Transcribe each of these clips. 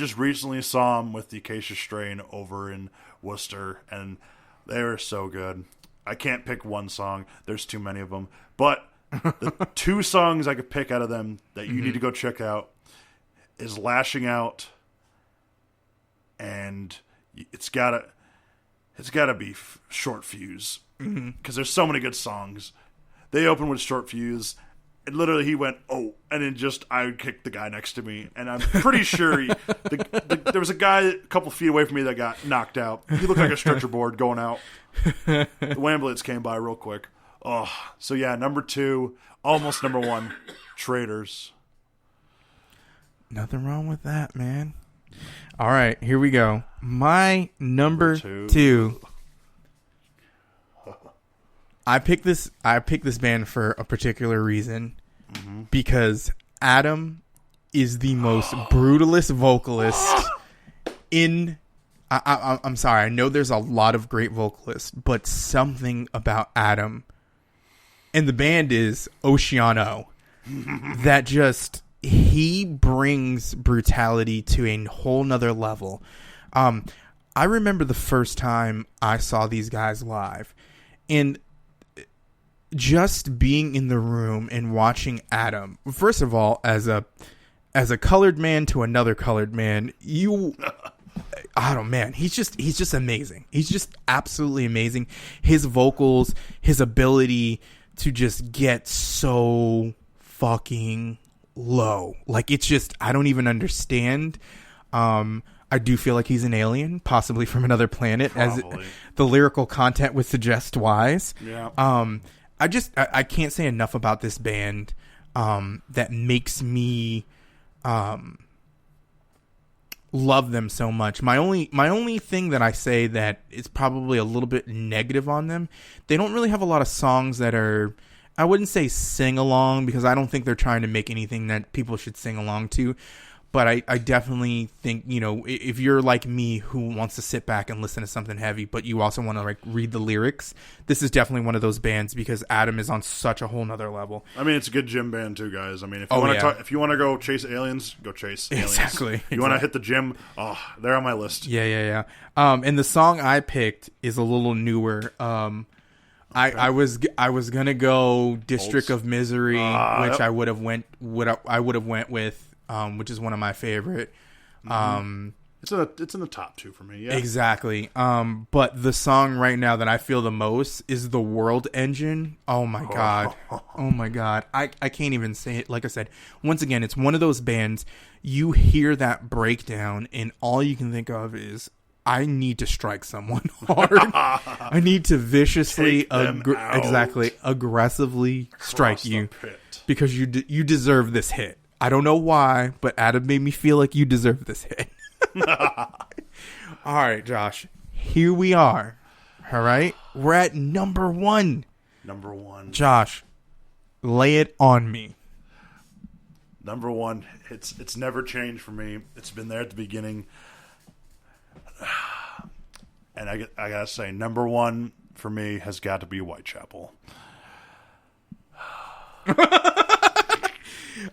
just recently saw them with the Acacia Strain over in Worcester, and they were so good. I can't pick one song. There's too many of them. But the 2 songs I could pick out of them that you need to go check out is Lashing Out, and it's gotta be Short Fuse, because there's so many good songs. They open with Short Fuse, and literally he went, oh, and then I kicked the guy next to me, and I'm pretty sure there was a guy a couple feet away from me that got knocked out. He looked like a stretcher board going out. The Wambulance came by real quick. Oh, so yeah, number 2, almost number 1, Traitors. Nothing wrong with that, man. All right, here we go. My number 2. I picked this band for a particular reason, because Adam is the most brutalist vocalist in. I'm sorry. I know there's a lot of great vocalists, but something about Adam and the band is Oceano that just, he brings brutality to a whole nother level. I remember the first time I saw these guys live, and just being in the room and watching Adam, first of all, as a colored man to another colored man, he's just amazing. He's just absolutely amazing. His vocals, his ability to just get so fucking low. Like, it's just, I don't even understand. I do feel like he's an alien, possibly from another planet, probably, as the lyrical content would suggest wise. Yeah. I can't say enough about this band that makes me love them so much. My only thing that I say that is probably a little bit negative on them, they don't really have a lot of songs that are, I wouldn't say sing along, because I don't think they're trying to make anything that people should sing along to. But I definitely think, if you're like me who wants to sit back and listen to something heavy, but you also want to like read the lyrics, this is definitely one of those bands, because Adam is on such a whole nother level. I mean, it's a good gym band too, guys. I mean, if you want to go chase aliens, go chase aliens. Exactly. You want to hit the gym? Oh, they're on my list. Yeah. And the song I picked is a little newer. I was gonna go District of Misery, which I would have went with. Which is one of my favorite. It's in the top 2 for me. Yeah, exactly. But the song right now that I feel the most is The World Engine. Oh my god. Oh my god. I can't even say it. Like I said, once again, it's one of those bands, you hear that breakdown and all you can think of is, I need to strike someone hard. I need to viciously, aggressively strike you, because you deserve this hit. I don't know why, but Adam made me feel like you deserve this hit. All right, Josh. Here we are. All right. We're at number 1. Number 1. Josh, lay it on me. Number 1. It's never changed for me. It's been there at the beginning. And I gotta say, number 1 for me has got to be Whitechapel.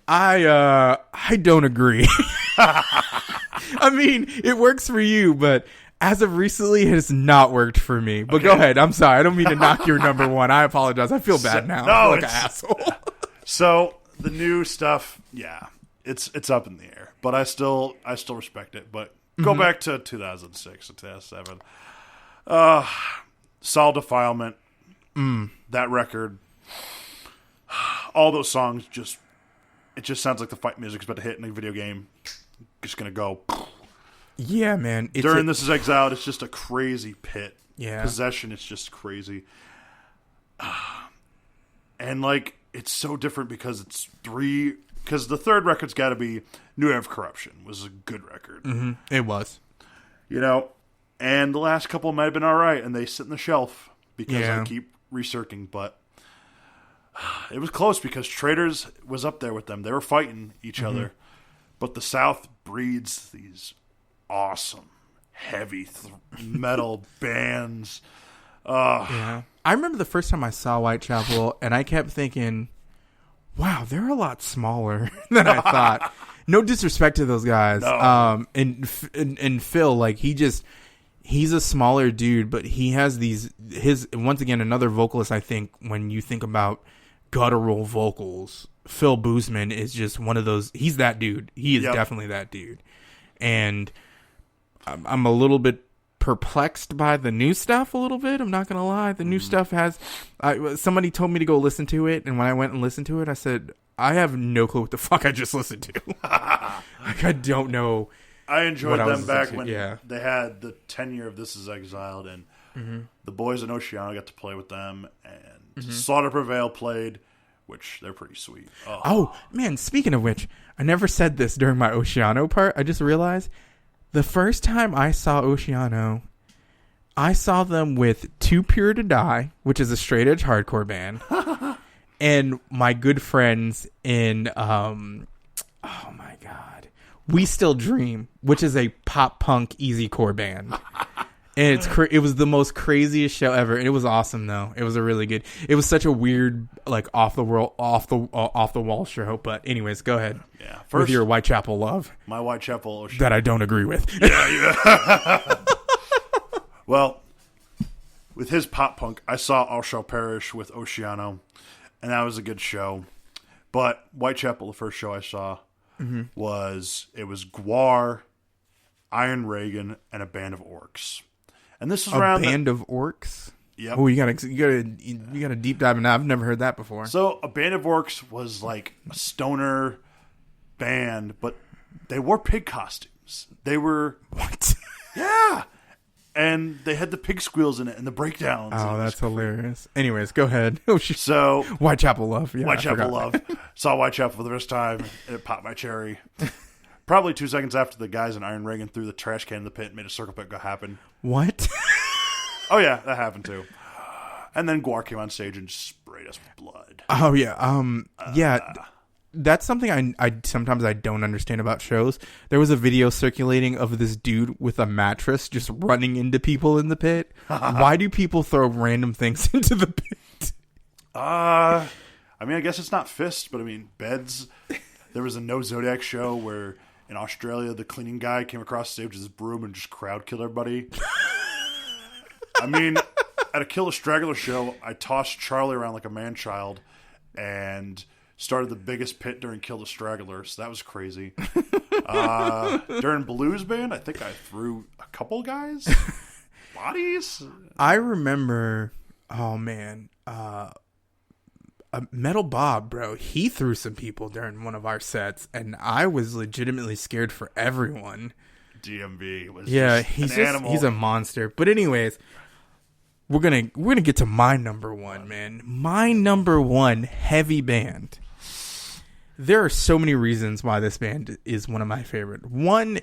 I don't agree. I mean, it works for you, but as of recently, it has not worked for me. But okay. Go ahead. I'm sorry. I don't mean to knock your number 1. I apologize. I feel bad now. No, I feel like an asshole. So the new stuff, yeah, it's up in the air, but I still respect it. But go back to 2006 and 2007. Soul Defilement, that record, all those songs it just sounds like the fight music's about to hit in a video game. Just gonna go. Yeah, man. During This Is Exiled, it's just a crazy pit. Yeah. Possession, it's just crazy. And like, it's so different because it's 3. Because the third record's got to be New Era of Corruption, was a good record. Mm-hmm. It was. And the last couple might have been all right, and they sit on the shelf because I keep researching, but it was close because Traitors was up there with them. They were fighting each other. But the South breeds these awesome, heavy metal bands. Yeah. I remember the first time I saw Whitechapel, and I kept thinking, wow, they're a lot smaller than I thought. no disrespect to those guys. No. And Phil, like he's a smaller dude, but he has his once again another vocalist. I think when you think about guttural vocals, Phil Boozman is just one of those. He's that dude. He is definitely that dude. And I'm a little bit perplexed by the new stuff a little bit. I'm not gonna lie. The new stuff has somebody told me to go listen to it, and when I went and listened to it, I said, I have no clue what the fuck I just listened to. Like, I don't know. I enjoyed them back when yeah. they had the 10 year of This Is Exiled, and the boys in Oceano got to play with them, and Slaughter Prevail played, which they're pretty sweet. Oh man, speaking of which, I never said this during my Oceano part. I just realized the first time I saw Oceano, I saw them with Too Pure to Die, which is a straight edge hardcore band, and my good friends in oh my god, We Still Dream, which is a pop punk easy core band. And it was the most craziest show ever. And it was awesome though. It was a really good. It was such a weird, like off the wall show. But anyways, go ahead. Yeah, first, with your Whitechapel love. My Whitechapel that I don't agree with. Yeah. Well, with his pop punk, I saw All Shall Perish with Oceano, and that was a good show. But Whitechapel, the first show I saw, was Gwar, Iron Reagan, and a band of orcs. And this was around band of orcs. Yep. Oh, you got a deep dive in that. I've never heard that before. So a band of orcs was like a stoner band, but they wore pig costumes. They were what? Yeah, and they had the pig squeals in it and the breakdowns. Oh, that's hilarious. Anyways, go ahead. So Whitechapel love. Yeah, Whitechapel love. Saw Whitechapel for the first time, and it popped my cherry. Probably 2 seconds after the guys in Iron Reagan threw the trash can in the pit and made a circle pit go happen. What? Oh, yeah, that happened too. And then Gwar came on stage and sprayed us with blood. Oh, yeah. Yeah, that's something I sometimes I don't understand about shows. There was a video circulating of this dude with a mattress just running into people in the pit. Why do people throw random things into the pit? I mean, I guess it's not fists, but I mean, beds. There was a No Zodiac show where in Australia, the cleaning guy came across stage with his broom and just crowd killed everybody. I mean, at a Kill a Straggler show, I tossed Charlie around like a man-child and started the biggest pit during Kill the Straggler, so that was crazy. During Blues Band, I think I threw a couple guys' bodies. I remember, oh man, Metal Bob, bro, he threw some people during one of our sets, and I was legitimately scared for everyone. DMV was he's an animal. He's a monster. But anyways, we're gonna get to my number one, man. My number one heavy band. There are so many reasons why this band is one of my favorite. One,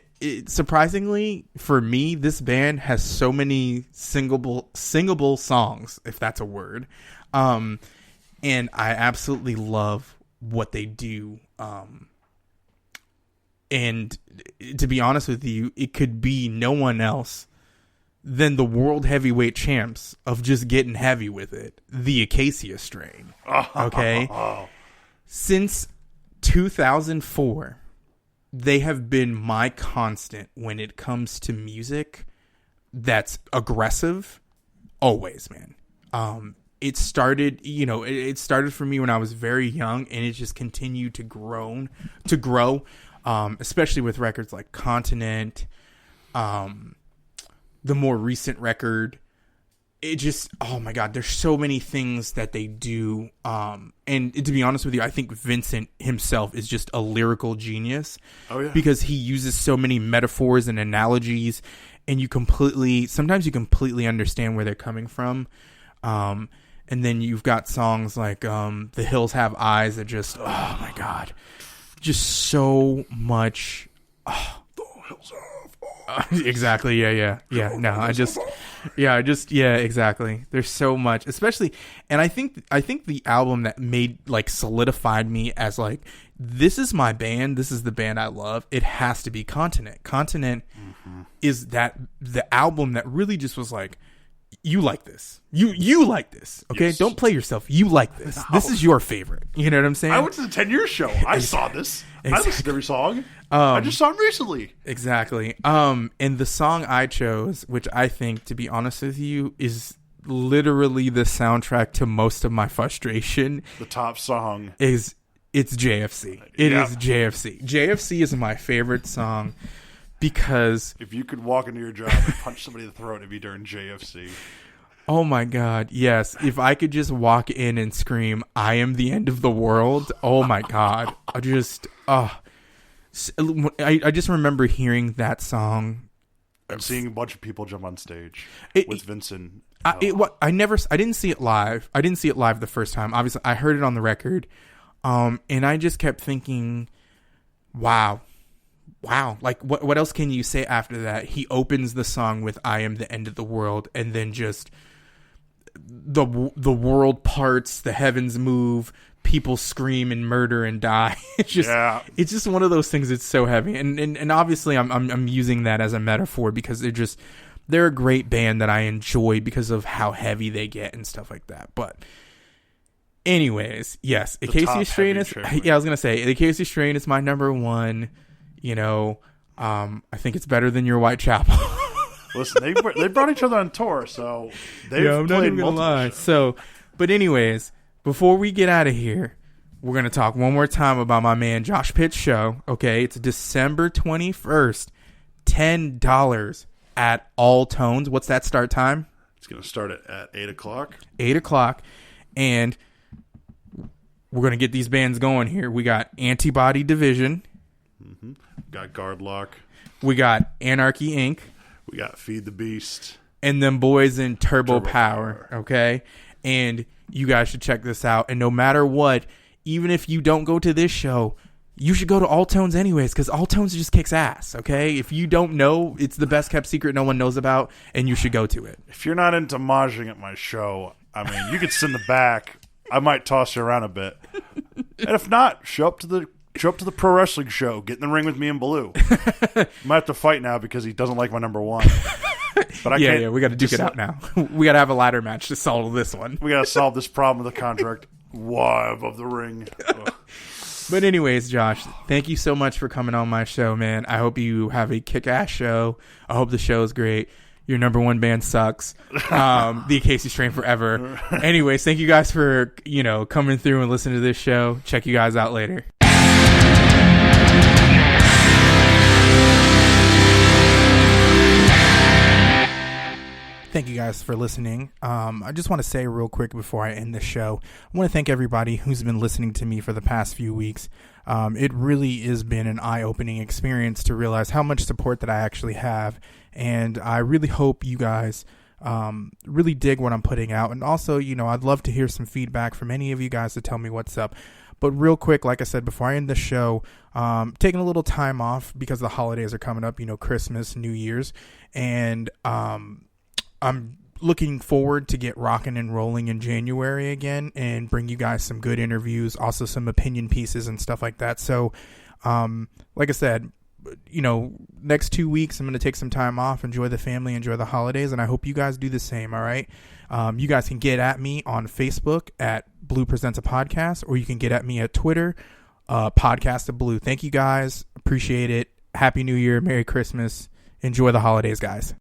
surprisingly for me, this band has so many singable songs, if that's a word. And I absolutely love what they do. And to be honest with you, it could be no one else than the world heavyweight champs of just getting heavy with it, the Acacia Strain. Okay? Since 2004, they have been my constant when it comes to music that's aggressive. Always, man. It started, it started for me when I was very young, and it just continued to grow, especially with records like Continent, the more recent record. It just, oh my God, there's so many things that they do. And to be honest with you, I think Vincent himself is just a lyrical genius. Oh, yeah. Because he uses so many metaphors and analogies, and sometimes you completely understand where they're coming from. And then you've got songs like The Hills Have Eyes that just, oh my God, just so much. Oh. The Hills Have Eyes. Exactly. Yeah. No, exactly. There's so much, especially, and I think the album that solidified me as like, this is my band. This is the band I love. It has to be Continent. Continent is the album that really just was like, you like this. You like this. Okay, Yes. don't play yourself. You like this. No. This is your favorite. You know what I'm saying? I went to the 10-year show. I saw this. I listened to every song. I just saw it recently. Exactly. And the song I chose, which I think, to be honest with you, is literally the soundtrack to most of my frustration. The top song it's JFC. It is JFC. JFC is my favorite song because if you could walk into your job and punch somebody in the throat, it'd be during JFC. oh my God, yes. If I could just walk in and scream, "I am the end of the world." Oh my God. I just remember hearing that song And seeing a bunch of people jump on stage with Vincent. I didn't see it live. I didn't see it live the first time. Obviously, I heard it on the record. And I just kept thinking, wow. Like, what else can you say after that? He opens the song with "I am the end of the world," and then just the world parts, the heavens move, people scream and murder and die. It's just one of those things that's so heavy. And obviously I'm using that as a metaphor because they're a great band that I enjoy because of how heavy they get and stuff like that. But anyways, yes, Acacia Strain is, I was going to say, Acacia Strain is my number one. You know, I think it's better than your Whitechapel. Listen, they brought each other on tour, so they've I'm not even gonna lie. So, but anyways, before we get out of here, we're gonna talk one more time about my man Josh Pitt's show. Okay, it's December 21st, $10 at Altones. What's that start time? It's gonna start at 8:00. 8:00, and we're gonna get these bands going here. We got Antibody Division. Mm-hmm. Got Guard Lock. We got Anarchy Inc. We got Feed the Beast. And them boys in Turbo Power. Okay? And you guys should check this out. And no matter what, even if you don't go to this show, you should go to Altones anyways, because Altones just kicks ass. Okay? If you don't know, it's the best kept secret no one knows about, and you should go to it. If you're not into moshing at my show, I mean, you could sit in the back. I might toss you around a bit. And if not, show up to the pro wrestling show. Get in the ring with me and Baloo. I might have to fight now because he doesn't like my number one. But we got to duke it out now. We got to have a ladder match to solve this one. We got to solve this problem with the contract. Why above the ring? Ugh. But anyways, Josh, thank you so much for coming on my show, man. I hope you have a kick-ass show. I hope the show is great. Your number one band sucks. The Acacia Strain forever. Anyways, thank you guys for, coming through and listening to this show. Check you guys out later. Thank you guys for listening. I just want to say real quick before I end the show, I want to thank everybody who's been listening to me for the past few weeks. It really has been an eye-opening experience to realize how much support that I actually have. And I really hope you guys really dig what I'm putting out. And also, I'd love to hear some feedback from any of you guys to tell me what's up. But real quick, like I said, before I end the show, taking a little time off because the holidays are coming up, Christmas, New Year's. And I'm looking forward to get rocking and rolling in January again and bring you guys some good interviews, also some opinion pieces and stuff like that. So, like I said, next 2 weeks, I'm going to take some time off, enjoy the family, enjoy the holidays, and I hope you guys do the same, all right? You guys can get at me on Facebook at Blue Presents a Podcast, or you can get at me at Twitter, Podcast of Blue. Thank you guys. Appreciate it. Happy New Year. Merry Christmas. Enjoy the holidays, guys.